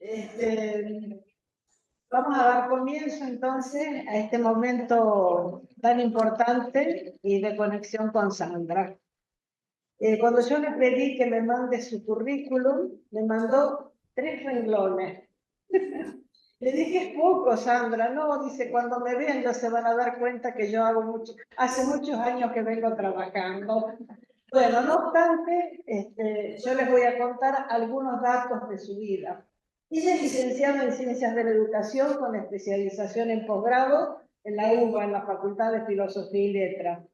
Este, Vamos a dar comienzo entonces a este momento tan importante y de conexión con Sandra. Cuando yo le pedí que me mande su currículum, me mandó 3 renglones. Le dije, es poco, Sandra. No, dice, cuando me vean ya se van a dar cuenta que yo hace muchos años que vengo trabajando. Bueno, no obstante, yo les voy a contar algunos datos de su vida. Ella es licenciada en Ciencias de la Educación con especialización en posgrado en la UBA, en la Facultad de Filosofía y Letras.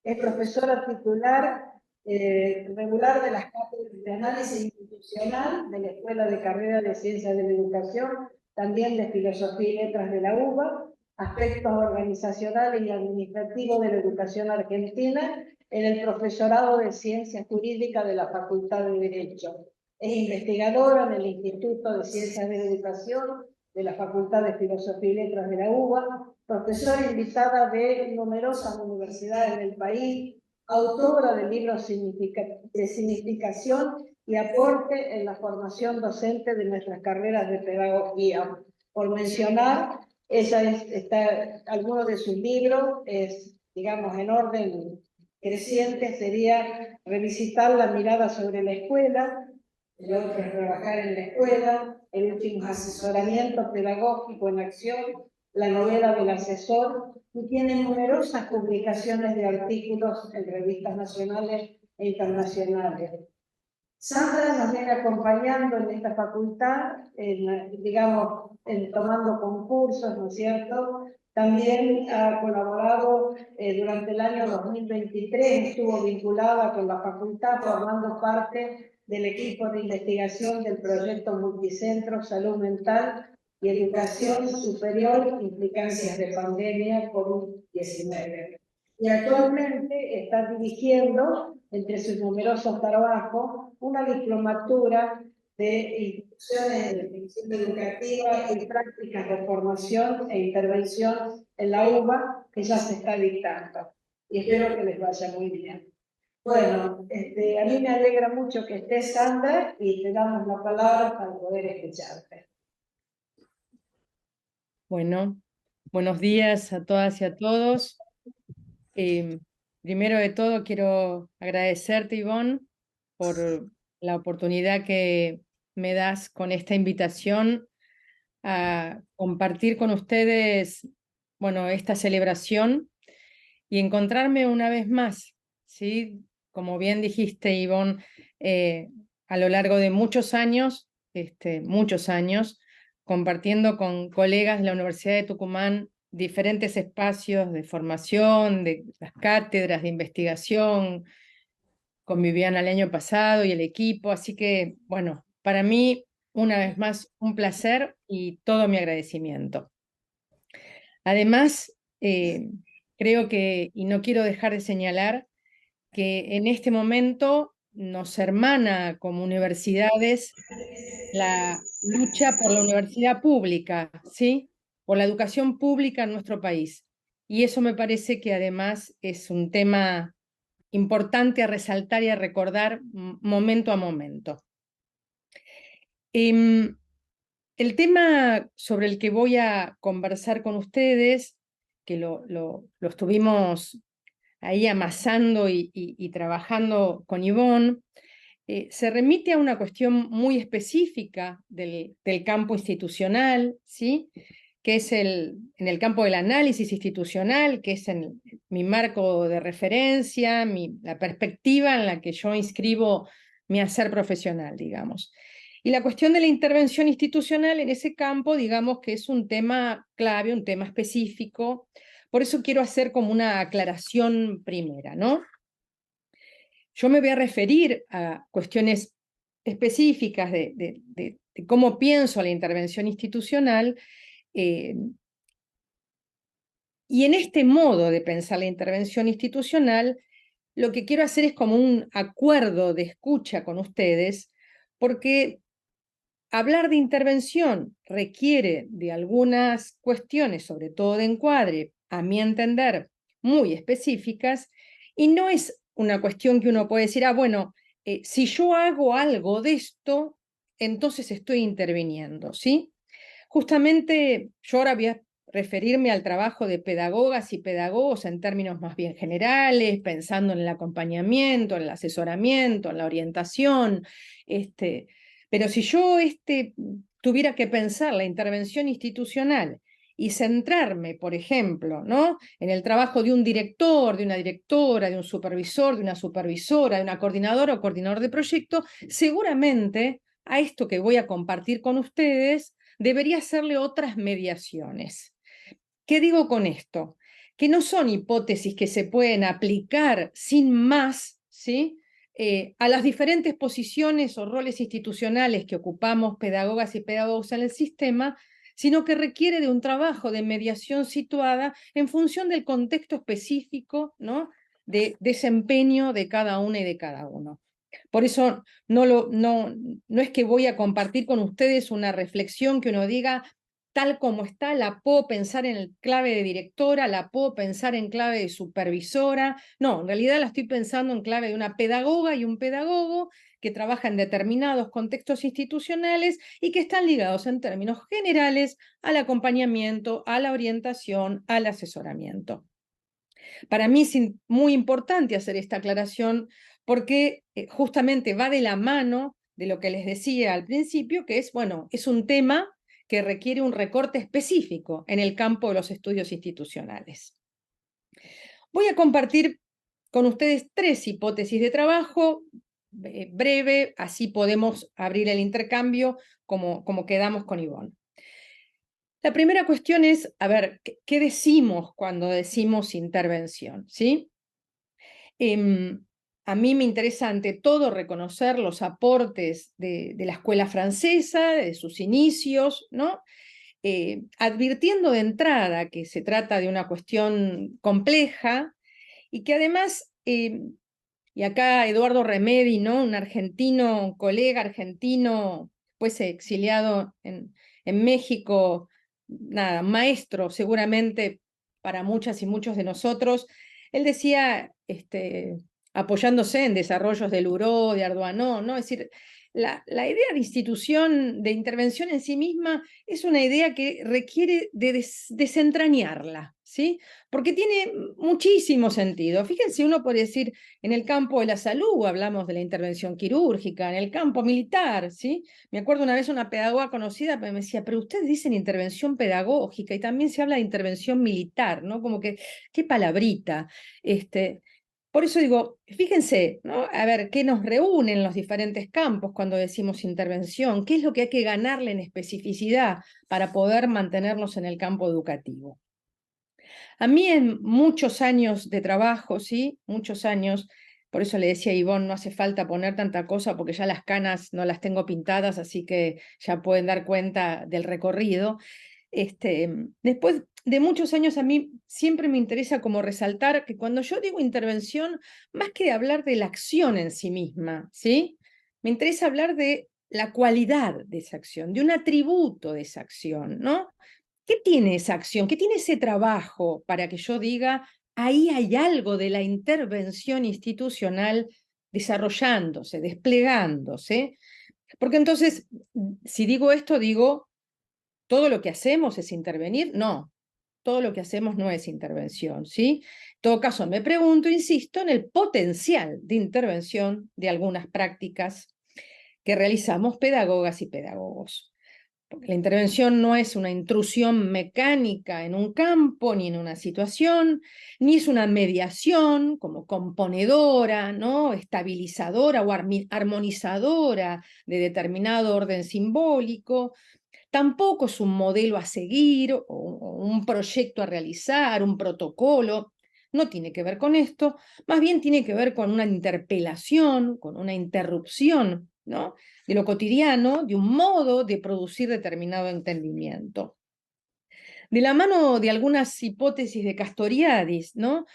Es profesora titular regular de las cátedras de análisis institucional de la Escuela de Carrera de Ciencias de la Educación, también de Filosofía y Letras de la UBA, aspectos organizacionales y administrativos de la educación argentina, en el profesorado de Ciencias Jurídicas de la Facultad de Derecho. Es investigadora en el Instituto de Ciencias de la Educación de la Facultad de Filosofía y Letras de la UBA, profesora invitada de numerosas universidades del país, autora de libros de significación y aporte en la formación docente de nuestras carreras de pedagogía. Por mencionar, algunos de sus libros, digamos, en orden creciente, sería Revisitar la mirada sobre la escuela, el otro es Trabajar en la escuela, el último es Asesoramiento pedagógico en acción, la novela del asesor, y tiene numerosas publicaciones de artículos en revistas nacionales e internacionales. Sandra nos viene acompañando en esta facultad, tomando concursos, ¿no es cierto? También ha colaborado durante el año 2023, estuvo vinculada con la facultad, formando parte del equipo de investigación del proyecto Multicentro Salud Mental y Educación Superior, Implicancias de Pandemia COVID-19. Y actualmente está dirigiendo, entre sus numerosos trabajos, una diplomatura de instituciones de extensión educativa y prácticas de formación e intervención en la UBA, que ya se está dictando. Y espero que les vaya muy bien. Bueno, a mí me alegra mucho que estés, Sandra, y te damos la palabra para poder escucharte. Bueno, buenos días a todas y a todos. Primero de todo quiero agradecerte, Ivonne, por la oportunidad que me das con esta invitación a compartir con ustedes, bueno, esta celebración y encontrarme una vez más, ¿sí? Como bien dijiste, Ivonne, a lo largo de muchos años, compartiendo con colegas de la Universidad de Tucumán diferentes espacios de formación, de las cátedras de investigación, con Viviana el año pasado y el equipo, así que, bueno, para mí, una vez más, un placer y todo mi agradecimiento. Además, creo que, y no quiero dejar de señalar, que en este momento nos hermana como universidades la lucha por la universidad pública, ¿sí? Por la educación pública en nuestro país. Y eso me parece que además es un tema importante a resaltar y a recordar momento a momento. El tema sobre el que voy a conversar con ustedes, que lo estuvimos ahí amasando y trabajando con Ivonne, se remite a una cuestión muy específica del campo institucional, ¿sí? Que es en el campo del análisis institucional, que es en mi marco de referencia, la perspectiva en la que yo inscribo mi hacer profesional, digamos. Y la cuestión de la intervención institucional en ese campo, digamos que es un tema clave, un tema específico. Por eso quiero hacer como una aclaración primera, ¿no? Yo me voy a referir a cuestiones específicas de cómo pienso la intervención institucional, y en este modo de pensar la intervención institucional, lo que quiero hacer es como un acuerdo de escucha con ustedes, porque hablar de intervención requiere de algunas cuestiones, sobre todo de encuadre, a mi entender, muy específicas, y no es una cuestión que uno puede decir, bueno, si yo hago algo de esto, entonces estoy interviniendo, ¿sí? Justamente yo ahora voy a referirme al trabajo de pedagogas y pedagogos en términos más bien generales, pensando en el acompañamiento, en el asesoramiento, en la orientación. Pero si yo tuviera que pensar la intervención institucional y centrarme, por ejemplo, ¿no?, en el trabajo de un director, de una directora, de un supervisor, de una supervisora, de una coordinadora o coordinador de proyecto, seguramente a esto que voy a compartir con ustedes debería hacerle otras mediaciones. ¿Qué digo con esto? Que no son hipótesis que se pueden aplicar sin más, ¿sí?, a las diferentes posiciones o roles institucionales que ocupamos pedagogas y pedagogos en el sistema, sino que requiere de un trabajo de mediación situada en función del contexto específico, ¿no?, de desempeño de cada una y de cada uno. Por eso no es que voy a compartir con ustedes una reflexión que uno diga, tal como está, la puedo pensar en clave de directora, la puedo pensar en clave de supervisora. No, en realidad la estoy pensando en clave de una pedagoga y un pedagogo que trabajan en determinados contextos institucionales y que están ligados en términos generales al acompañamiento, a la orientación, al asesoramiento. Para mí es muy importante hacer esta aclaración porque justamente va de la mano de lo que les decía al principio, que es, bueno, es un tema que requiere un recorte específico en el campo de los estudios institucionales. Voy a compartir con ustedes 3 hipótesis de trabajo, breve, así podemos abrir el intercambio como quedamos con Ivonne. La primera cuestión es, a ver, ¿qué decimos cuando decimos intervención? ¿Sí? A mí me interesa ante todo reconocer los aportes de la escuela francesa, de sus inicios, ¿no? Advirtiendo de entrada que se trata de una cuestión compleja y que además, y acá Eduardo Remedi, ¿no?, un argentino, un colega argentino, pues exiliado en México, nada, maestro seguramente para muchas y muchos de nosotros, él decía, apoyándose en desarrollos de Luró, de Arduino, ¿no? Es decir, la idea de institución, de intervención en sí misma, es una idea que requiere de desentrañarla, ¿sí? Porque tiene muchísimo sentido. Fíjense, uno puede decir, en el campo de la salud hablamos de la intervención quirúrgica, en el campo militar, ¿sí? Me acuerdo una vez una pedagoga conocida me decía, pero ustedes dicen intervención pedagógica y también se habla de intervención militar, ¿no? Como que, qué palabrita. Por eso digo, fíjense, ¿no?, a ver, ¿qué nos reúne en los diferentes campos cuando decimos intervención? ¿Qué es lo que hay que ganarle en especificidad para poder mantenernos en el campo educativo? A mí en muchos años de trabajo, ¿sí? Muchos años, por eso le decía a Ivonne, no hace falta poner tanta cosa porque ya las canas no las tengo pintadas, así que ya pueden dar cuenta del recorrido. Después de muchos años a mí siempre me interesa como resaltar que cuando yo digo intervención, más que hablar de la acción en sí misma, ¿sí?, me interesa hablar de la cualidad de esa acción, de un atributo de esa acción, ¿no? ¿Qué tiene esa acción? ¿Qué tiene ese trabajo para que yo diga, ahí hay algo de la intervención institucional desarrollándose, desplegándose? Porque entonces, si digo esto, digo, ¿todo lo que hacemos es intervenir? No, todo lo que hacemos no es intervención, ¿sí? En todo caso, me pregunto, insisto, en el potencial de intervención de algunas prácticas que realizamos pedagogas y pedagogos. Porque la intervención no es una intrusión mecánica en un campo ni en una situación, ni es una mediación como componedora, ¿no?, estabilizadora o armonizadora de determinado orden simbólico. Tampoco es un modelo a seguir o un proyecto a realizar, un protocolo. No tiene que ver con esto, más bien tiene que ver con una interpelación, con una interrupción, ¿no?, de lo cotidiano, de un modo de producir determinado entendimiento. De la mano de algunas hipótesis de Castoriadis, ¿no?,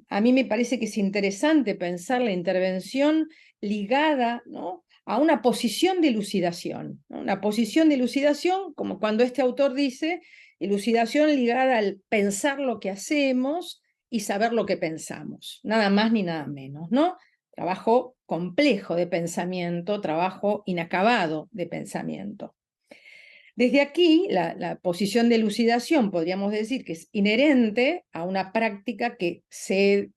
a mí me parece que es interesante pensar la intervención ligada, ¿no?, a una posición de elucidación, ¿no? Una posición de elucidación, como cuando este autor dice, elucidación ligada al pensar lo que hacemos y saber lo que pensamos, nada más ni nada menos, ¿no? trabajo complejo de pensamiento, trabajo inacabado de pensamiento. Desde aquí, la posición de elucidación podríamos decir que es inherente a una práctica que se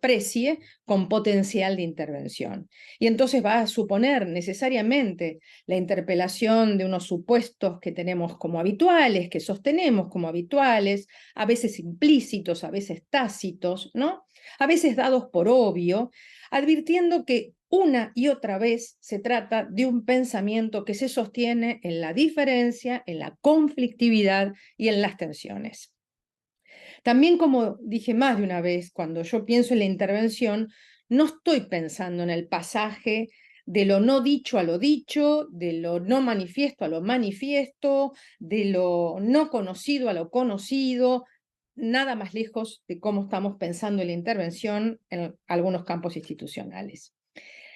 precie con potencial de intervención. Y entonces va a suponer necesariamente la interpelación de unos supuestos que tenemos como habituales, que sostenemos como habituales, a veces implícitos, a veces tácitos, ¿no? A veces dados por obvio, advirtiendo que una y otra vez se trata de un pensamiento que se sostiene en la diferencia, en la conflictividad y en las tensiones. También, como dije más de una vez, cuando yo pienso en la intervención, no estoy pensando en el pasaje de lo no dicho a lo dicho, de lo no manifiesto a lo manifiesto, de lo no conocido a lo conocido, nada más lejos de cómo estamos pensando en la intervención en algunos campos institucionales.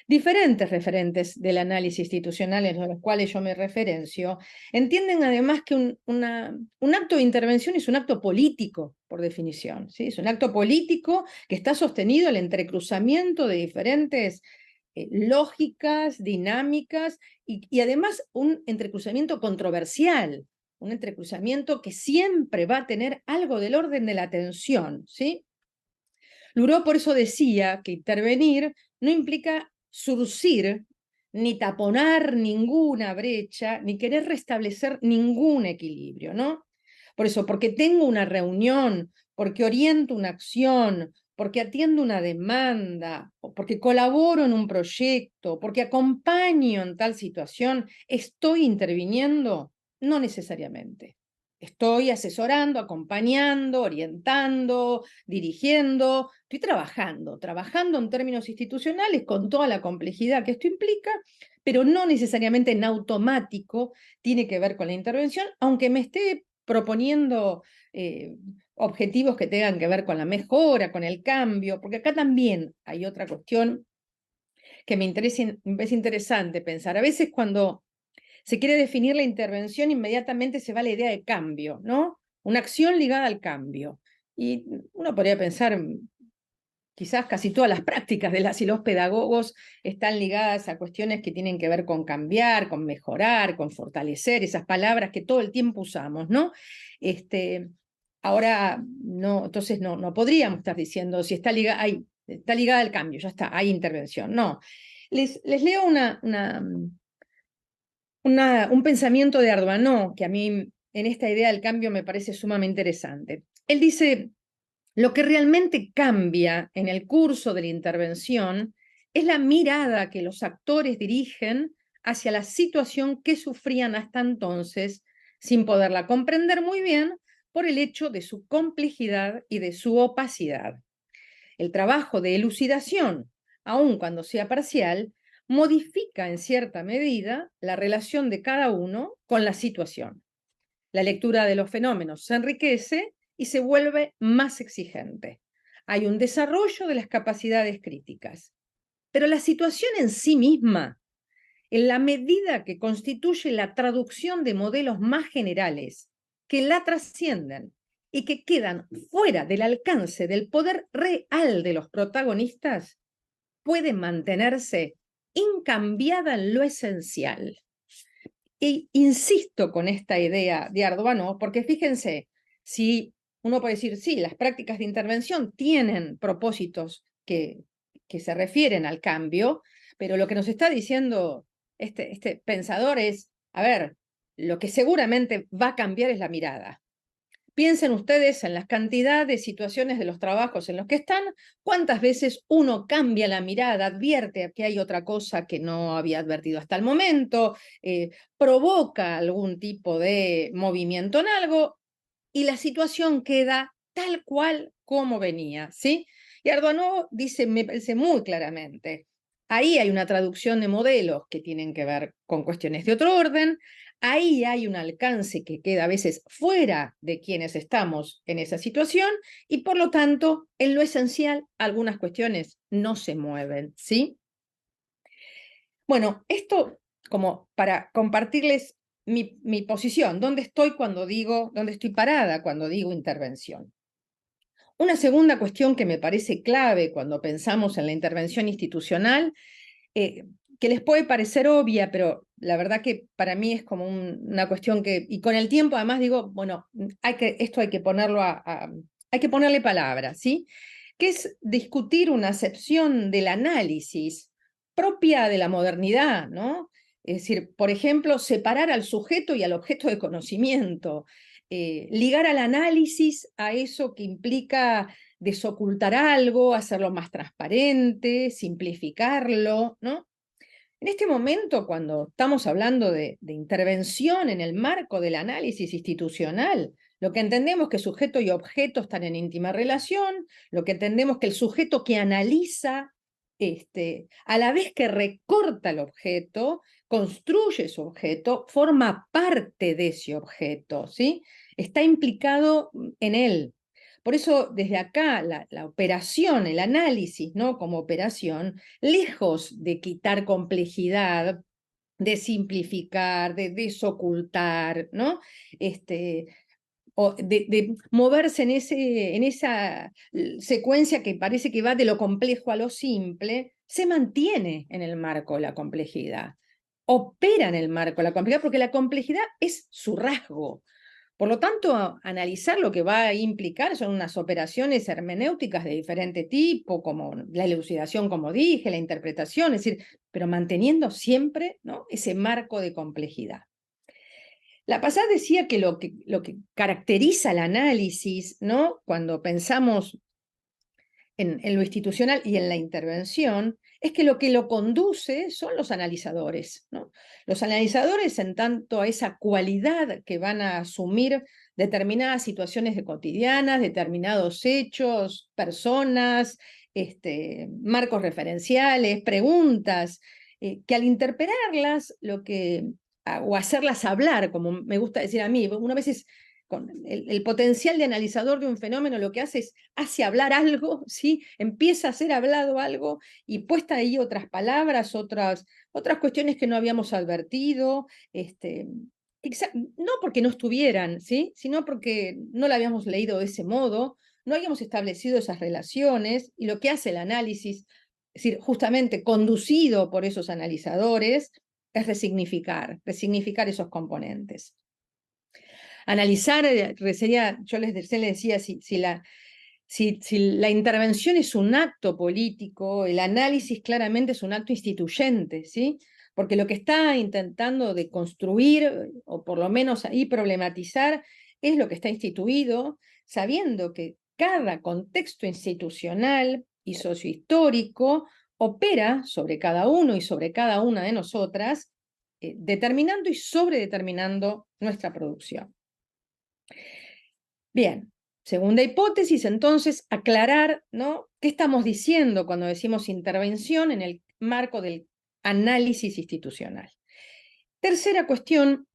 Diferentes referentes del análisis institucional en los cuales yo me referencio entienden además que un acto de intervención es un acto político, por definición, ¿sí? Es un acto político que está sostenido el entrecruzamiento de diferentes lógicas, dinámicas y además un entrecruzamiento controversial, un entrecruzamiento que siempre va a tener algo del orden de la tensión, ¿sí? Luró por eso decía que intervenir no implica surcir, ni taponar ninguna brecha, ni querer restablecer ningún equilibrio, ¿no? Por eso, porque tengo una reunión, porque oriento una acción, porque atiendo una demanda, o porque colaboro en un proyecto, porque acompaño en tal situación, ¿estoy interviniendo? No necesariamente. Estoy asesorando, acompañando, orientando, dirigiendo, estoy trabajando en términos institucionales con toda la complejidad que esto implica, pero no necesariamente en automático tiene que ver con la intervención, aunque me esté proponiendo objetivos que tengan que ver con la mejora, con el cambio, porque acá también hay otra cuestión que me parece interesante pensar. A veces cuando se quiere definir la intervención, inmediatamente se va a la idea de cambio, ¿no? Una acción ligada al cambio. Y uno podría pensar, quizás casi todas las prácticas de las y los pedagogos están ligadas a cuestiones que tienen que ver con cambiar, con mejorar, con fortalecer, esas palabras que todo el tiempo usamos, ¿no? Ahora, no, entonces no podríamos estar diciendo si está ligada al cambio, ya está, hay intervención. No. Les leo un pensamiento de Arduino que a mí en esta idea del cambio me parece sumamente interesante. Él dice, lo que realmente cambia en el curso de la intervención es la mirada que los actores dirigen hacia la situación que sufrían hasta entonces sin poderla comprender muy bien por el hecho de su complejidad y de su opacidad. El trabajo de elucidación, aun cuando sea parcial, modifica en cierta medida la relación de cada uno con la situación. La lectura de los fenómenos se enriquece y se vuelve más exigente. Hay un desarrollo de las capacidades críticas. Pero la situación en sí misma, en la medida que constituye la traducción de modelos más generales que la trascienden y que quedan fuera del alcance del poder real de los protagonistas, puede mantenerse incambiada en lo esencial. Y insisto con esta idea de Arduino, porque fíjense, si uno puede decir, sí, las prácticas de intervención tienen propósitos que se refieren al cambio, pero lo que nos está diciendo este pensador es, a ver, lo que seguramente va a cambiar es la mirada. Piensen ustedes en la cantidad de situaciones de los trabajos en los que están, cuántas veces uno cambia la mirada, advierte que hay otra cosa que no había advertido hasta el momento, provoca algún tipo de movimiento en algo y la situación queda tal cual como venía, ¿sí? Y Arduino dice, me parece muy claramente, ahí hay una traducción de modelos que tienen que ver con cuestiones de otro orden, ahí hay un alcance que queda a veces fuera de quienes estamos en esa situación y por lo tanto, en lo esencial, algunas cuestiones no se mueven, ¿sí? Bueno, esto como para compartirles mi posición, dónde estoy parada cuando digo intervención. Una segunda cuestión que me parece clave cuando pensamos en la intervención institucional, que les puede parecer obvia, pero la verdad que para mí es como una cuestión que, y con el tiempo además digo, bueno, esto hay que ponerlo hay que ponerle palabras, ¿sí? Que es discutir una acepción del análisis propia de la modernidad, ¿no? Es decir, por ejemplo, separar al sujeto y al objeto de conocimiento, ligar al análisis a eso que implica desocultar algo, hacerlo más transparente, simplificarlo, ¿no? En este momento, cuando estamos hablando de intervención en el marco del análisis institucional, lo que entendemos que sujeto y objeto están en íntima relación, lo que entendemos que el sujeto que analiza, a la vez que recorta el objeto, construye su objeto, forma parte de ese objeto, ¿sí? Está implicado en él. Por eso, desde acá, la operación, el análisis, ¿no? Como operación, lejos de quitar complejidad, de simplificar, de desocultar, ¿no? O de moverse en esa secuencia que parece que va de lo complejo a lo simple, se mantiene en el marco de la complejidad, opera en el marco de la complejidad, porque la complejidad es su rasgo. Por lo tanto, analizar lo que va a implicar son unas operaciones hermenéuticas de diferente tipo, como la elucidación, como dije, la interpretación, es decir, pero manteniendo siempre, ¿no?, ese marco de complejidad. La pasada decía que lo que caracteriza el análisis, ¿no?, cuando pensamos en lo institucional y en la intervención, es que lo conduce son los analizadores, ¿no? Los analizadores, en tanto a esa cualidad que van a asumir determinadas situaciones cotidianas, determinados hechos, personas, marcos referenciales, preguntas, que al interpelarlas, o hacerlas hablar, como me gusta decir a mí, una vez es con el potencial de analizador de un fenómeno, lo que hace hablar algo, ¿sí? Empieza a ser hablado algo y puesta ahí otras palabras, otras cuestiones que no habíamos advertido, no porque no estuvieran, ¿sí? Sino porque no la habíamos leído de ese modo, no habíamos establecido esas relaciones, y lo que hace el análisis, es decir, justamente conducido por esos analizadores, es resignificar esos componentes. Analizar, yo les decía, si la intervención es un acto político, el análisis claramente es un acto instituyente, ¿sí? Porque lo que está intentando de construir, o por lo menos ahí problematizar, es lo que está instituido, sabiendo que cada contexto institucional y sociohistórico opera sobre cada uno y sobre cada una de nosotras, determinando y sobredeterminando nuestra producción. Bien, segunda hipótesis, entonces, aclarar, ¿no?, qué estamos diciendo cuando decimos intervención en el marco del análisis institucional. Tercera cuestión,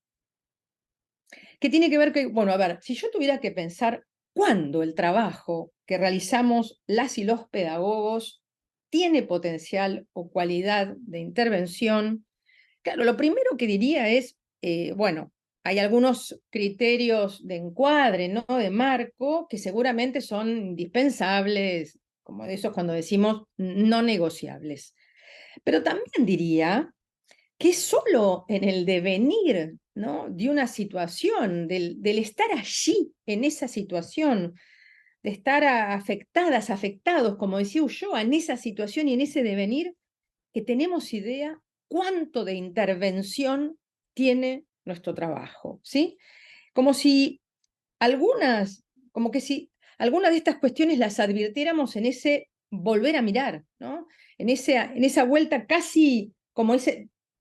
que tiene que ver que, bueno, a ver, si yo tuviera que pensar cuándo el trabajo que realizamos las y los pedagogos tiene potencial o cualidad de intervención, claro, lo primero que diría es, bueno, hay algunos criterios de encuadre, ¿no?, de marco, que seguramente son indispensables, como de esos cuando decimos no negociables. Pero también diría que solo en el devenir, ¿no?, de una situación, del estar allí en esa situación, de estar afectados, como decía Ulloa, en esa situación y en ese devenir, que tenemos idea cuánto de intervención tiene nuestro trabajo, ¿sí? Como si como que si algunas de estas cuestiones las advirtiéramos en ese volver a mirar, ¿no? En esa vuelta casi como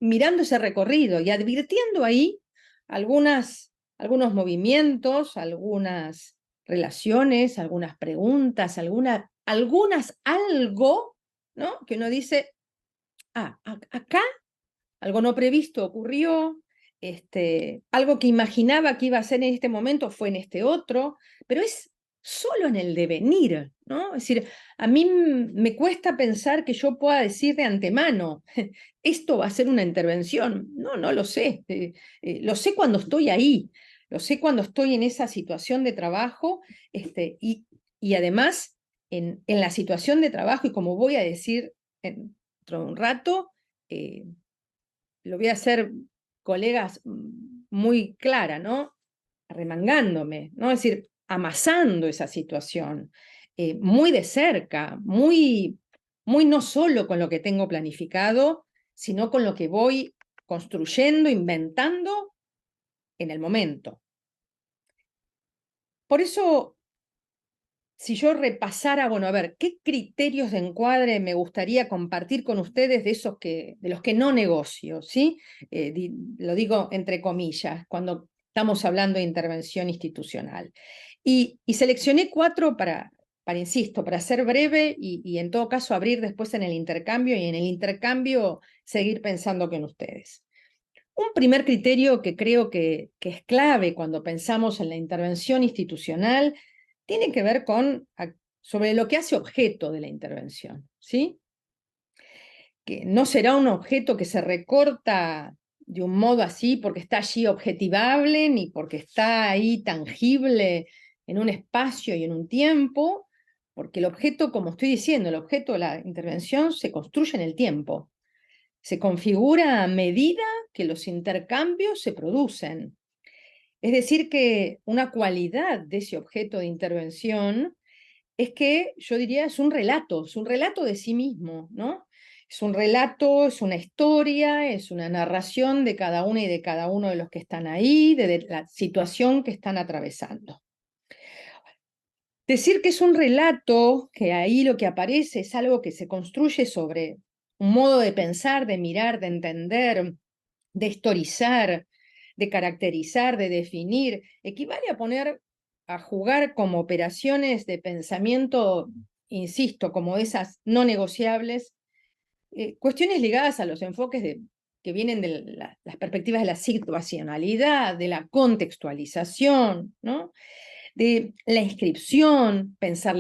mirando ese recorrido y advirtiendo ahí algunos movimientos, algunas relaciones, algunas preguntas, algunas algo, ¿no?, que uno dice, acá algo no previsto ocurrió, algo que imaginaba que iba a ser en este momento fue en este otro, pero es solo en el devenir, ¿no? Es decir, a mí me cuesta pensar que yo pueda decir de antemano, esto va a ser una intervención. No lo sé. Lo sé cuando estoy ahí, lo sé cuando estoy en esa situación de trabajo, y y además en la situación de trabajo, y como voy a decir dentro de un rato, lo voy a hacer, colegas, muy clara, ¿no? Remangándome, ¿no? Es decir, amasando esa situación, muy de cerca, muy no solo con lo que tengo planificado, sino con lo que voy construyendo, inventando en el momento. Por eso, si yo repasara, bueno, a ver, ¿qué criterios de encuadre me gustaría compartir con ustedes de de los que no negocio, ¿sí? Lo digo entre comillas, cuando estamos hablando de intervención institucional. Y seleccioné 4 insisto, para ser breve y en todo caso abrir después en el intercambio y en el intercambio seguir pensando con ustedes. Un primer criterio que creo que es clave cuando pensamos en la intervención institucional tiene que ver sobre lo que hace objeto de la intervención, ¿sí? Que no será un objeto que se recorta de un modo así porque está allí objetivable, ni porque está ahí tangible en un espacio y en un tiempo, porque el objeto, como estoy diciendo, el objeto de la intervención se construye en el tiempo, se configura a medida que los intercambios se producen. Es decir, que una cualidad de ese objeto de intervención es que yo diría es un relato de sí mismo, ¿no? Es un relato, es una historia, es una narración de cada una y de cada uno de los que están ahí, de la situación que están atravesando. Decir que es un relato, que ahí lo que aparece es algo que se construye sobre un modo de pensar, de mirar, de entender, de historizar, de caracterizar, de definir, equivale a jugar como operaciones de pensamiento, insisto, como esas no negociables, cuestiones ligadas a los enfoques que vienen de las perspectivas de la situacionalidad, de la contextualización, ¿no? De la inscripción, pensar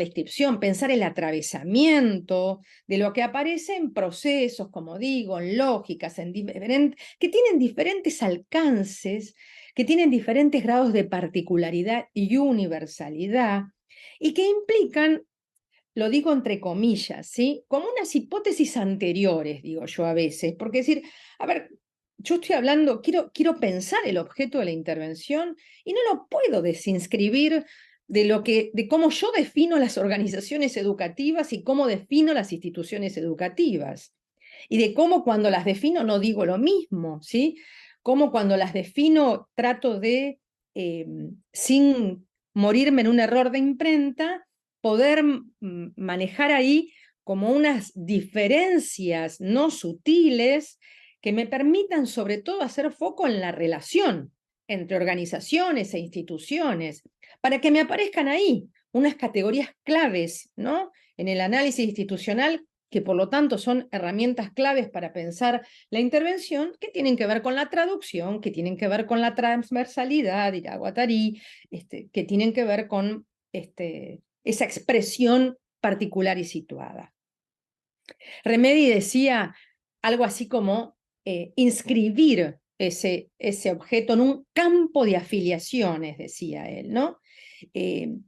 el atravesamiento, de lo que aparece en procesos, como digo, en lógicas, que tienen diferentes alcances, que tienen diferentes grados de particularidad y universalidad, y que implican, lo digo entre comillas, ¿sí? Como unas hipótesis anteriores, digo yo a veces, porque decir, a ver, yo estoy hablando, quiero pensar el objeto de la intervención y no lo puedo desinscribir de cómo yo defino las organizaciones educativas y cómo defino las instituciones educativas. Y de cómo cuando las defino no digo lo mismo, ¿sí? Cómo cuando las defino trato de, sin morirme en un error de imprenta, poder manejar ahí como unas diferencias no sutiles que me permitan sobre todo hacer foco en la relación entre organizaciones e instituciones, para que me aparezcan ahí unas categorías claves, ¿no? En el análisis institucional, que por lo tanto son herramientas claves para pensar la intervención, que tienen que ver con la traducción, que tienen que ver con la transversalidad, Guattari, que tienen que ver con esa expresión particular y situada. Remedi decía algo así como inscribir ese objeto en un campo de afiliaciones, decía él, ¿no?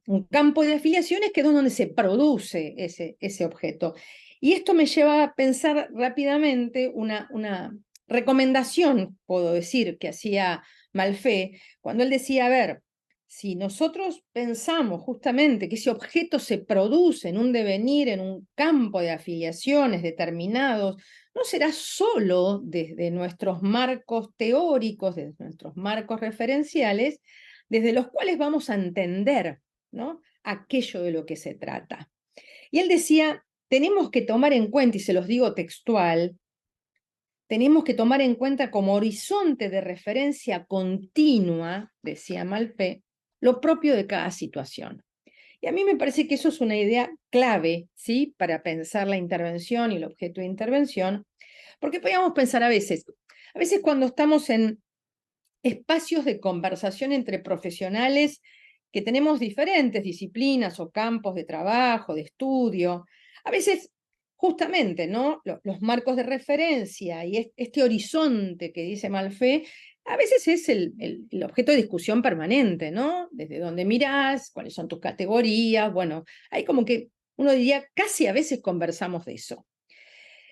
Un campo de afiliaciones que es donde se produce ese objeto. Y esto me lleva a pensar rápidamente una recomendación, puedo decir, que hacía Malfé, cuando él decía, a ver, si nosotros pensamos justamente que ese objeto se produce en un devenir, en un campo de afiliaciones determinados, no será solo desde nuestros marcos teóricos, desde nuestros marcos referenciales, desde los cuales vamos a entender, ¿no?, aquello de lo que se trata. Y él decía, tenemos que tomar en cuenta, y se los digo textual, tenemos que tomar en cuenta como horizonte de referencia continua, decía Malfé, lo propio de cada situación. Y a mí me parece que eso es una idea clave, ¿sí?, para pensar la intervención y el objeto de intervención, porque podríamos pensar a veces cuando estamos en espacios de conversación entre profesionales que tenemos diferentes disciplinas o campos de trabajo, de estudio, a veces justamente, ¿no?, los marcos de referencia y este horizonte que dice Malfé a veces es el objeto de discusión permanente, ¿no? Desde dónde mirás, cuáles son tus categorías, bueno, hay como que uno diría, casi a veces conversamos de eso.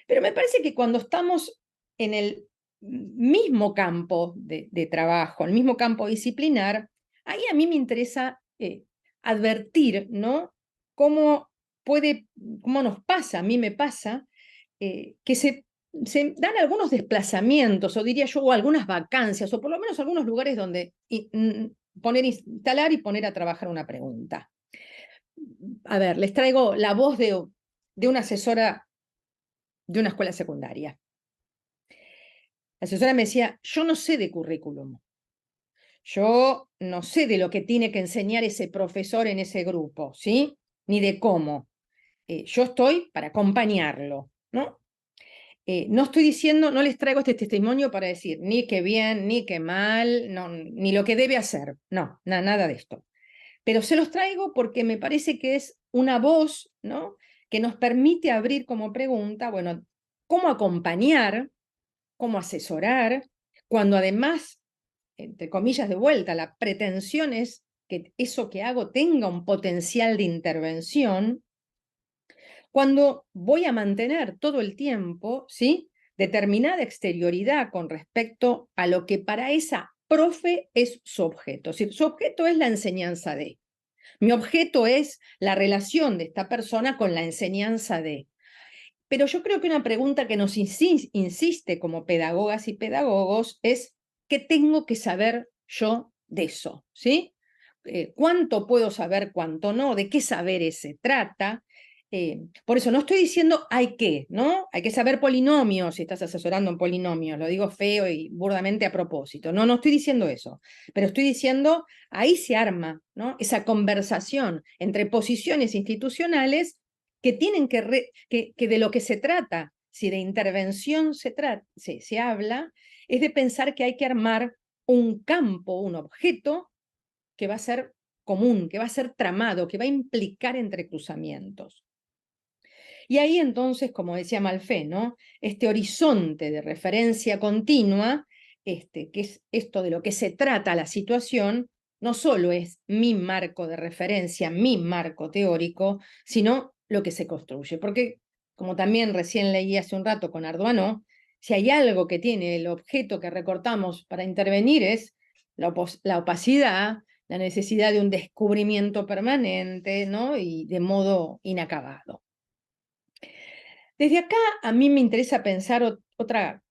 Pero me parece que cuando estamos en el mismo campo de trabajo, el mismo campo disciplinar, ahí a mí me interesa advertir, ¿no? Cómo cómo nos pasa, a mí me pasa, que se dan algunos desplazamientos, o diría yo, o algunas vacancias, o por lo menos algunos lugares donde instalar y poner a trabajar una pregunta. A ver, les traigo la voz de una asesora de una escuela secundaria. La asesora me decía, yo no sé de currículum, yo no sé de lo que tiene que enseñar ese profesor en ese grupo, ¿sí? Ni de cómo. Yo estoy para acompañarlo, ¿no? No estoy diciendo, no les traigo este testimonio para decir ni qué bien, ni qué mal, no, ni lo que debe hacer, no, nada de esto. Pero se los traigo porque me parece que es una voz, ¿no? Que nos permite abrir como pregunta, bueno, cómo acompañar, cómo asesorar, cuando además, entre comillas de vuelta, la pretensión es que eso que hago tenga un potencial de intervención, cuando voy a mantener todo el tiempo, ¿sí? Determinada exterioridad con respecto a lo que para esa profe es su objeto. Es decir, su objeto es la enseñanza de. Mi objeto es la relación de esta persona con la enseñanza de. Pero yo creo que una pregunta que nos insiste como pedagogas y pedagogos es, ¿qué tengo que saber yo de eso? ¿Sí? ¿Cuánto puedo saber, cuánto no? ¿De qué saberes se trata? Por eso no estoy diciendo hay que, ¿no? Hay que saber polinomios si estás asesorando en polinomios, lo digo feo y burdamente a propósito. No, no estoy diciendo eso, pero estoy diciendo, ahí se arma, ¿no? Esa conversación entre posiciones institucionales que tienen que de lo que se trata, si de intervención se habla, es de pensar que hay que armar un campo, un objeto que va a ser común, que va a ser tramado, que va a implicar entrecruzamientos. Y ahí entonces, como decía Malfé, ¿no? Este horizonte de referencia continua, que es esto de lo que se trata la situación, no solo es mi marco de referencia, mi marco teórico, sino lo que se construye. Porque, como también recién leí hace un rato con Arduano, si hay algo que tiene el objeto que recortamos para intervenir es la opacidad, la necesidad de un descubrimiento permanente, ¿no? Y de modo inacabado. Desde acá a mí me interesa pensar otra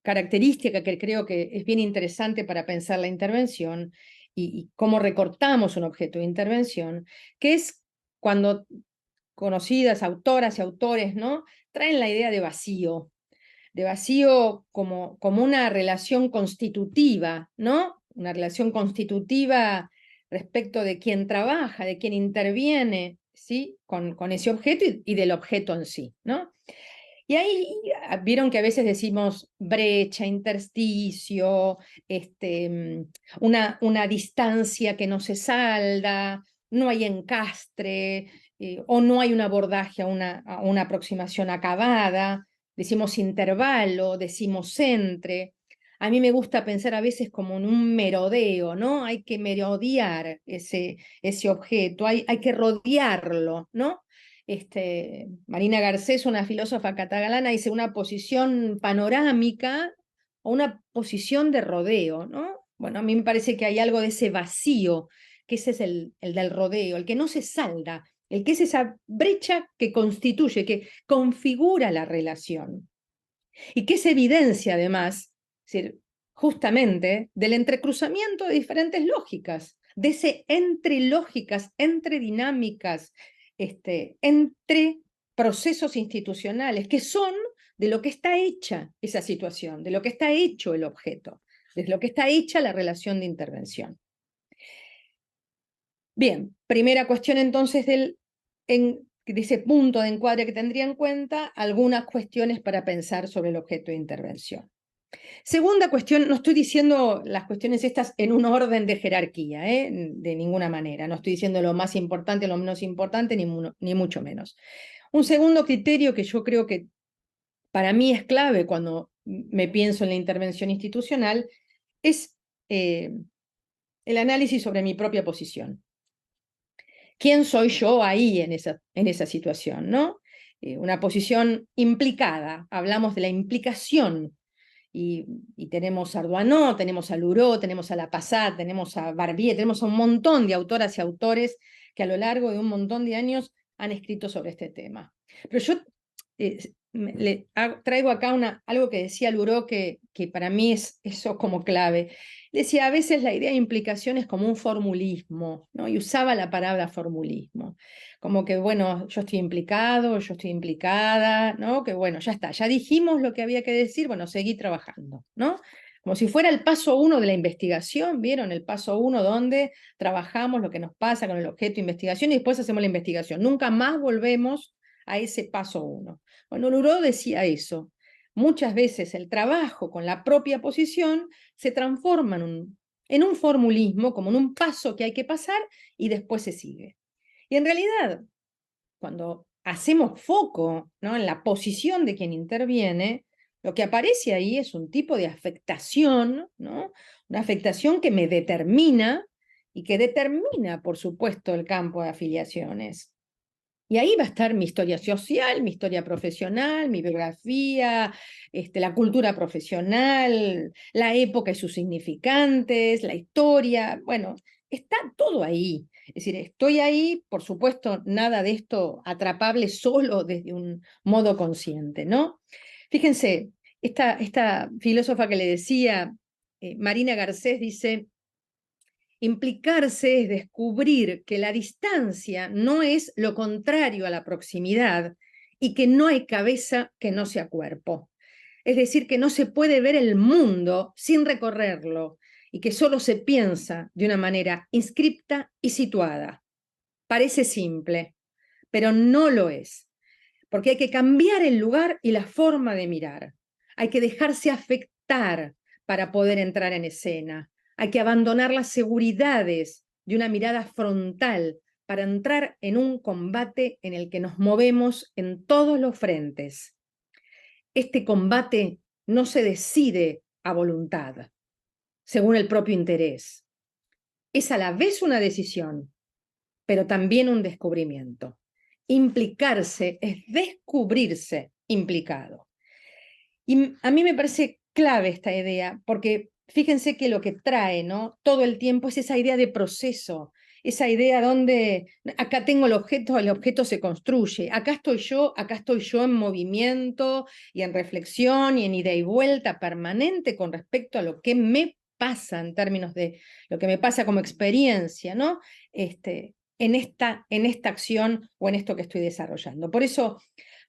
característica que creo que es bien interesante para pensar la intervención y cómo recortamos un objeto de intervención, que es cuando conocidas autoras y autores, ¿no? Traen la idea de vacío como una relación constitutiva, ¿no? Una relación constitutiva respecto de quien trabaja, de quien interviene, ¿sí? Con ese objeto y del objeto en sí, ¿no? Y ahí vieron que a veces decimos brecha, intersticio, una distancia que no se salda, no hay encastre, o no hay un abordaje a una aproximación acabada, decimos intervalo, decimos centre. A mí me gusta pensar a veces como en un merodeo, ¿no? Hay que merodear ese objeto, hay que rodearlo, ¿no? Marina Garcés, una filósofa catalana, dice una posición panorámica o una posición de rodeo, ¿no? Bueno, a mí me parece que hay algo de ese vacío, que ese es el del rodeo, el que no se salda, el que es esa brecha que constituye, que configura la relación y que es evidencia además, es decir, justamente del entrecruzamiento de diferentes lógicas, de ese entre lógicas, entre dinámicas, entre procesos institucionales, que son de lo que está hecha esa situación, de lo que está hecho el objeto, de lo que está hecha la relación de intervención. Bien, primera cuestión entonces de ese punto de encuadre que tendría en cuenta, algunas cuestiones para pensar sobre el objeto de intervención. Segunda cuestión, no estoy diciendo las cuestiones estas en un orden de jerarquía, de ninguna manera. No estoy diciendo lo más importante, lo menos importante, ni mucho menos. Un segundo criterio que yo creo que para mí es clave cuando me pienso en la intervención institucional es el análisis sobre mi propia posición. ¿Quién soy yo ahí en esa situación, ¿no? Una posición implicada, hablamos de la implicación, y tenemos a Arduino, tenemos a Luró, tenemos a La Passat, tenemos a Barbier, tenemos a un montón de autoras y autores que a lo largo de un montón de años han escrito sobre este tema. Pero yo traigo acá algo que decía Luró que para mí eso como clave. Decía, a veces la idea de implicación es como un formulismo, ¿no? Y usaba la palabra formulismo. Como que, bueno, yo estoy implicado, yo estoy implicada, ¿no? Que bueno, ya está, ya dijimos lo que había que decir, bueno, seguí trabajando, ¿no? Como si fuera el paso 1 de la investigación, ¿vieron? El paso 1 donde trabajamos lo que nos pasa con el objeto de investigación y después hacemos la investigación. Nunca más volvemos a ese paso 1. Bueno, Luró decía eso. Muchas veces el trabajo con la propia posición se transforma en un formulismo, como en un paso que hay que pasar y después se sigue. Y en realidad, cuando hacemos foco, ¿no?, en la posición de quien interviene, lo que aparece ahí es un tipo de afectación, ¿no? Una afectación que me determina y que determina, por supuesto, el campo de afiliaciones. Y ahí va a estar mi historia social, mi historia profesional, mi biografía, la cultura profesional, la época y sus significantes, la historia, bueno, está todo ahí. Es decir, estoy ahí, por supuesto, nada de esto atrapable solo desde un modo consciente, ¿no? Fíjense, esta filósofa que le decía, Marina Garcés, dice: implicarse es descubrir que la distancia no es lo contrario a la proximidad y que no hay cabeza que no sea cuerpo. Es decir, que no se puede ver el mundo sin recorrerlo y que solo se piensa de una manera inscripta y situada. Parece simple, pero no lo es, porque hay que cambiar el lugar y la forma de mirar. Hay que dejarse afectar para poder entrar en escena. Hay que abandonar las seguridades de una mirada frontal para entrar en un combate en el que nos movemos en todos los frentes. Este combate no se decide a voluntad, según el propio interés. Es a la vez una decisión, pero también un descubrimiento. Implicarse es descubrirse implicado. Y a mí me parece clave esta idea, porque fíjense que lo que trae, ¿no?, todo el tiempo es esa idea de proceso, esa idea donde acá tengo el objeto se construye, acá estoy yo en movimiento y en reflexión y en ida y vuelta permanente con respecto a lo que me pasa en términos de lo que me pasa como experiencia, ¿no? En esta acción o en esto que estoy desarrollando. Por eso,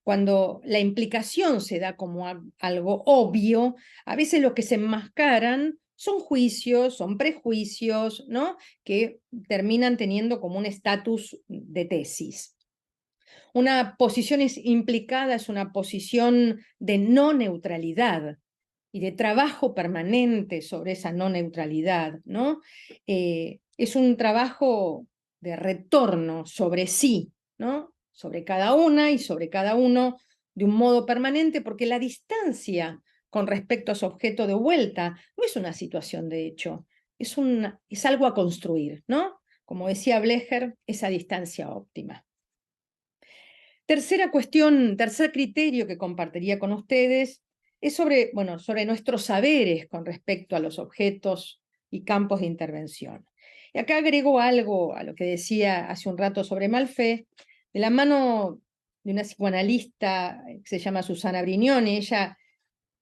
cuando la implicación se da como algo obvio, a veces lo que se enmascaran son juicios, son prejuicios, ¿no?, que terminan teniendo como un estatus de tesis. Una posición implicada es una posición de no neutralidad y de trabajo permanente sobre esa no neutralidad, ¿no? Es un trabajo de retorno sobre sí, ¿no?, sobre cada una y sobre cada uno de un modo permanente, porque la distancia con respecto a su objeto de vuelta no es una situación de hecho, es algo a construir, ¿no? Como decía Blecher, esa distancia óptima. Tercera cuestión, tercer criterio que compartiría con ustedes es sobre nuestros saberes con respecto a los objetos y campos de intervención. Y acá agrego algo a lo que decía hace un rato sobre Malfait, de la mano de una psicoanalista que se llama Susana Brignoni. Ella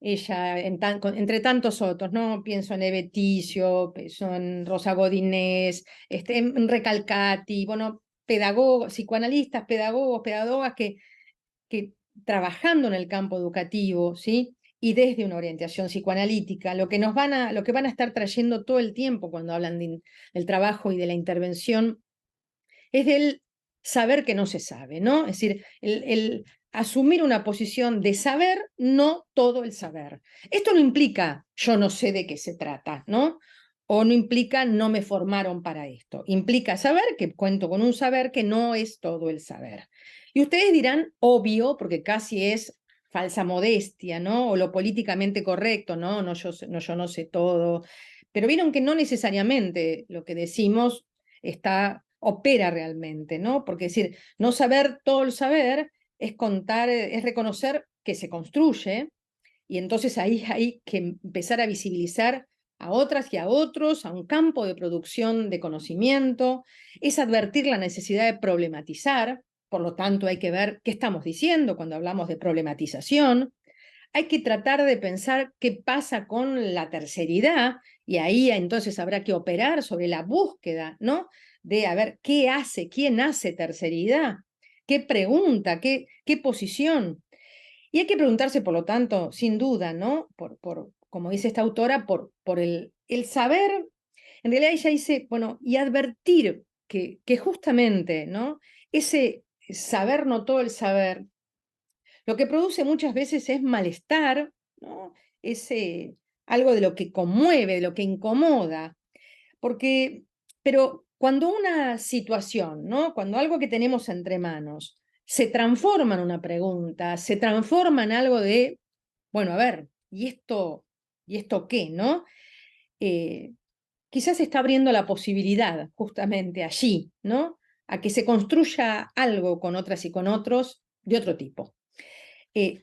entre tantos otros, ¿no? Pienso en Eve Ticio, pienso en Rosa Godinés, en Recalcati, bueno, pedagogos, psicoanalistas, pedagogas que trabajando en el campo educativo, ¿sí?, y desde una orientación psicoanalítica, lo que van a estar trayendo todo el tiempo cuando hablan del trabajo y de la intervención es del saber que no se sabe, ¿no? Es decir, el asumir una posición de saber, no todo el saber. Esto no implica yo no sé de qué se trata, ¿no? O no implica no me formaron para esto. Implica saber que cuento con un saber que no es todo el saber. Y ustedes dirán, obvio, porque casi es falsa modestia, ¿no? O lo políticamente correcto, ¿no? Yo no sé todo. pero vieron que no necesariamente lo que decimos opera realmente, ¿no? Porque decir, no saber todo el saber es contar, es reconocer que se construye, y entonces ahí hay que empezar a visibilizar a otras y a otros, a un campo de producción de conocimiento, es advertir la necesidad de problematizar, por lo tanto hay que ver qué estamos diciendo cuando hablamos de problematización, hay que tratar de pensar qué pasa con la terceridad, y ahí entonces habrá que operar sobre la búsqueda, ¿no? De a ver qué hace, quién hace terceridad, qué pregunta, qué posición. Y hay que preguntarse, por lo tanto, sin duda, ¿no? Como dice esta autora, por el saber, en realidad ella dice, bueno, y advertir que justamente, ¿no? Ese saber, no todo el saber, lo que produce muchas veces es malestar, ¿no? Ese, algo de lo que conmueve, de lo que incomoda, porque, pero cuando una situación, ¿no? Cuando algo que tenemos entre manos se transforma en una pregunta, se transforma en algo de, bueno, a ver, y esto qué, ¿no? Eh, Quizás se está abriendo la posibilidad justamente allí, ¿no? A que se construya algo con otras y con otros de otro tipo.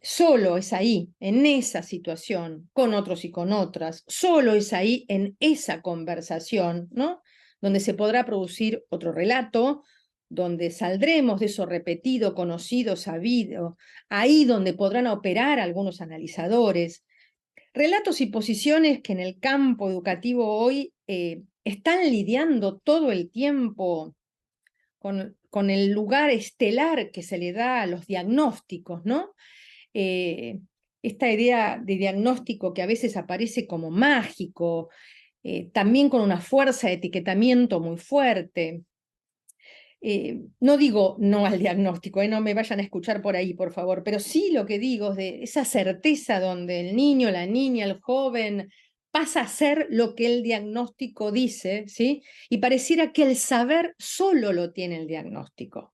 Solo es ahí, en esa situación, con otros y con otras, solo es ahí, en esa conversación, ¿no? Donde se podrá producir otro relato, donde saldremos de eso repetido, conocido, sabido, ahí donde podrán operar algunos analizadores. Relatos y posiciones que en el campo educativo hoy están lidiando todo el tiempo con el lugar estelar que se le da a los diagnósticos, ¿no? eh, esta idea de diagnóstico que a veces aparece como mágico, también con una fuerza de etiquetamiento muy fuerte. No digo no al diagnóstico, no me vayan a escuchar por ahí, por favor, pero sí lo que digo es de esa certeza donde el niño, la niña, el joven pasa a ser lo que el diagnóstico dice, ¿sí? Y pareciera que el saber solo lo tiene el diagnóstico.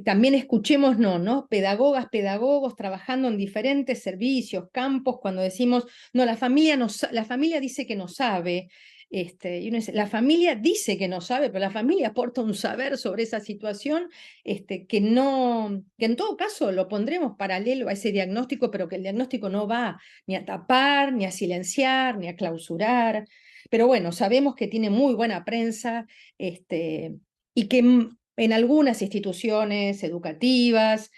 También escuchemos, ¿no? Pedagogas, pedagogos trabajando en diferentes servicios, campos, cuando decimos, no, la familia dice que no sabe, y uno dice, la familia dice que no sabe, pero la familia aporta un saber sobre esa situación que no, que en todo caso lo pondremos paralelo a ese diagnóstico, pero que el diagnóstico no va ni a tapar, ni a silenciar, ni a clausurar. Pero bueno, sabemos que tiene muy buena prensa, y que en algunas instituciones educativas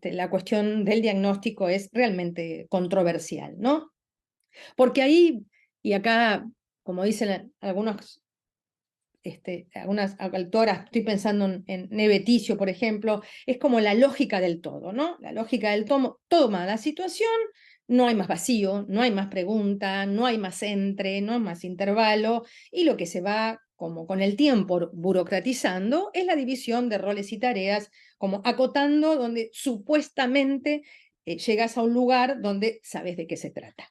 la cuestión del diagnóstico es realmente controversial, ¿no? Porque ahí, y acá, como dicen algunas autoras, estoy pensando en Neve Ticio, por ejemplo, es como la lógica del todo, ¿no? La lógica del toma la situación, no hay más vacío, no hay más pregunta, no hay más entre, no hay más intervalo, y lo que se va como con el tiempo burocratizando es la división de roles y tareas, como acotando donde supuestamente llegas a un lugar donde sabes de qué se trata.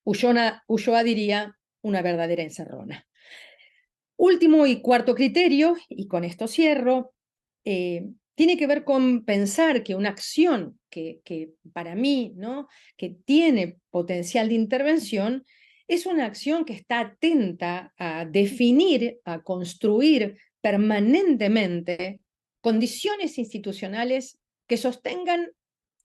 Ulloa diría una verdadera encerrona. Último y cuarto criterio, y con esto cierro, tiene que ver con pensar que una acción que para mí, ¿no? Que tiene potencial de intervención, es una acción que está atenta a definir, a construir permanentemente condiciones institucionales que sostengan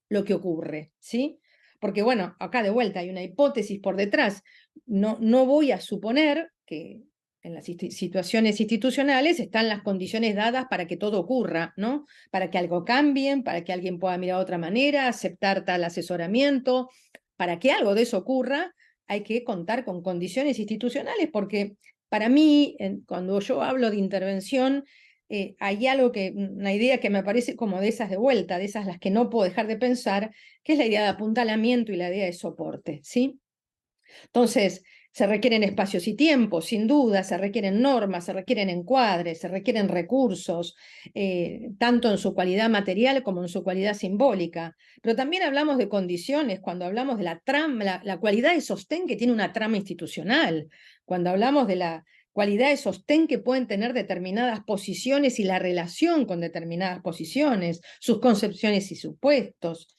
lo que ocurre, ¿sí? Porque bueno, acá de vuelta hay una hipótesis por detrás. No voy a suponer que en las situaciones institucionales están las condiciones dadas para que todo ocurra, ¿no? Para que algo cambie, para que alguien pueda mirar de otra manera, aceptar tal asesoramiento. Para que algo de eso ocurra, hay que contar con condiciones institucionales, porque para mí, cuando yo hablo de intervención, hay algo una idea que me parece como de esas de vuelta, de esas las que no puedo dejar de pensar, que es la idea de apuntalamiento y la idea de soporte, ¿sí? Entonces, se requieren espacios y tiempos, sin duda, se requieren normas, se requieren encuadres, se requieren recursos, tanto en su cualidad material como en su cualidad simbólica. Pero también hablamos de condiciones cuando hablamos de la trama, la cualidad de sostén que tiene una trama institucional, cuando hablamos de la cualidad de sostén que pueden tener determinadas posiciones y la relación con determinadas posiciones, sus concepciones y supuestos.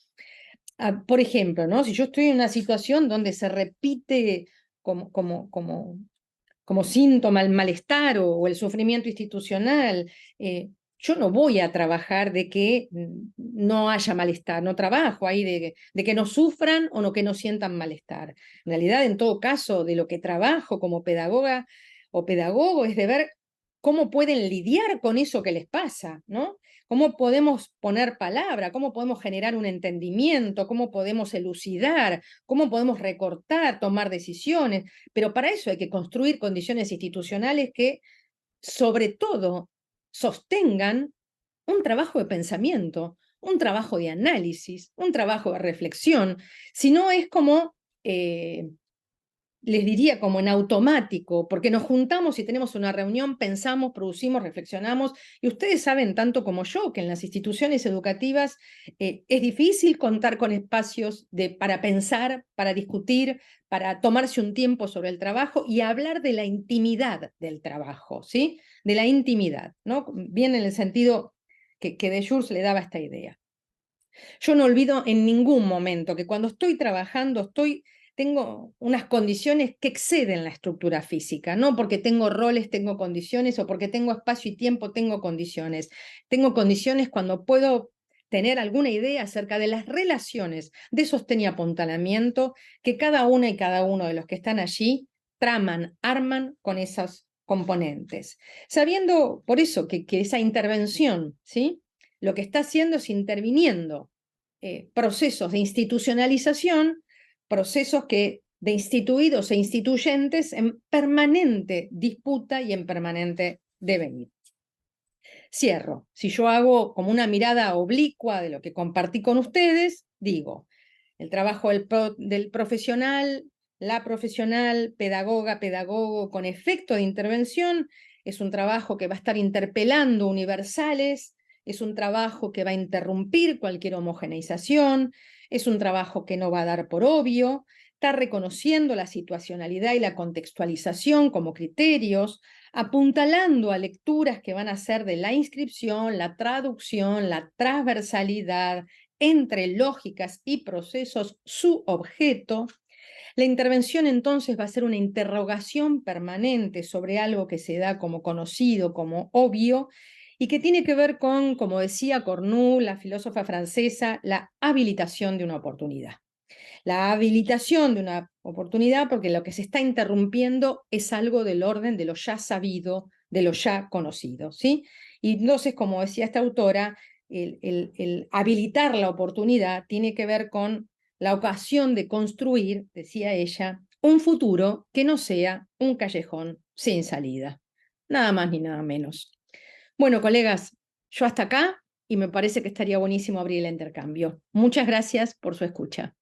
Por ejemplo, ¿no? Si yo estoy en una situación donde se repite como síntoma el malestar o el sufrimiento institucional. Yo no voy a trabajar de que no haya malestar, no trabajo ahí de que no sufran o no que no sientan malestar. En realidad, en todo caso, de lo que trabajo como pedagoga o pedagogo es de ver cómo pueden lidiar con eso que les pasa, ¿no? Cómo podemos poner palabra, cómo podemos generar un entendimiento, cómo podemos elucidar, cómo podemos recortar, tomar decisiones, pero para eso hay que construir condiciones institucionales que, sobre todo, sostengan un trabajo de pensamiento, un trabajo de análisis, un trabajo de reflexión. Si no es como, les diría como en automático, porque nos juntamos y tenemos una reunión, pensamos, producimos, reflexionamos, y ustedes saben tanto como yo que en las instituciones educativas es difícil contar con espacios para pensar, para discutir, para tomarse un tiempo sobre el trabajo y hablar de la intimidad del trabajo, ¿sí? De la intimidad, ¿no? Bien en el sentido que Deleuze le daba esta idea. Yo no olvido en ningún momento que cuando estoy trabajando tengo unas condiciones que exceden la estructura física, no porque tengo roles, tengo condiciones, o porque tengo espacio y tiempo, tengo condiciones. Tengo condiciones cuando puedo tener alguna idea acerca de las relaciones de sostén y apuntalamiento que cada una y cada uno de los que están allí traman, arman con esos componentes. Sabiendo por eso que esa intervención, ¿sí? Lo que está haciendo es interviniendo procesos de institucionalización, procesos de instituidos e instituyentes en permanente disputa y en permanente devenir. Cierro. Si yo hago como una mirada oblicua de lo que compartí con ustedes, digo, el trabajo del profesional, la profesional, pedagoga, pedagogo con efecto de intervención, es un trabajo que va a estar interpelando universales, es un trabajo que va a interrumpir cualquier homogeneización, es un trabajo que no va a dar por obvio, está reconociendo la situacionalidad y la contextualización como criterios, apuntalando a lecturas que van a ser de la inscripción, la traducción, la transversalidad entre lógicas y procesos, su objeto. La intervención entonces va a ser una interrogación permanente sobre algo que se da como conocido, como obvio, y que tiene que ver con, como decía Cornu, la filósofa francesa, la habilitación de una oportunidad. La habilitación de una oportunidad porque lo que se está interrumpiendo es algo del orden de lo ya sabido, de lo ya conocido, ¿sí? Y entonces, como decía esta autora, el habilitar la oportunidad tiene que ver con la ocasión de construir, decía ella, un futuro que no sea un callejón sin salida. Nada más ni nada menos. Bueno, colegas, yo hasta acá y me parece que estaría buenísimo abrir el intercambio. Muchas gracias por su escucha.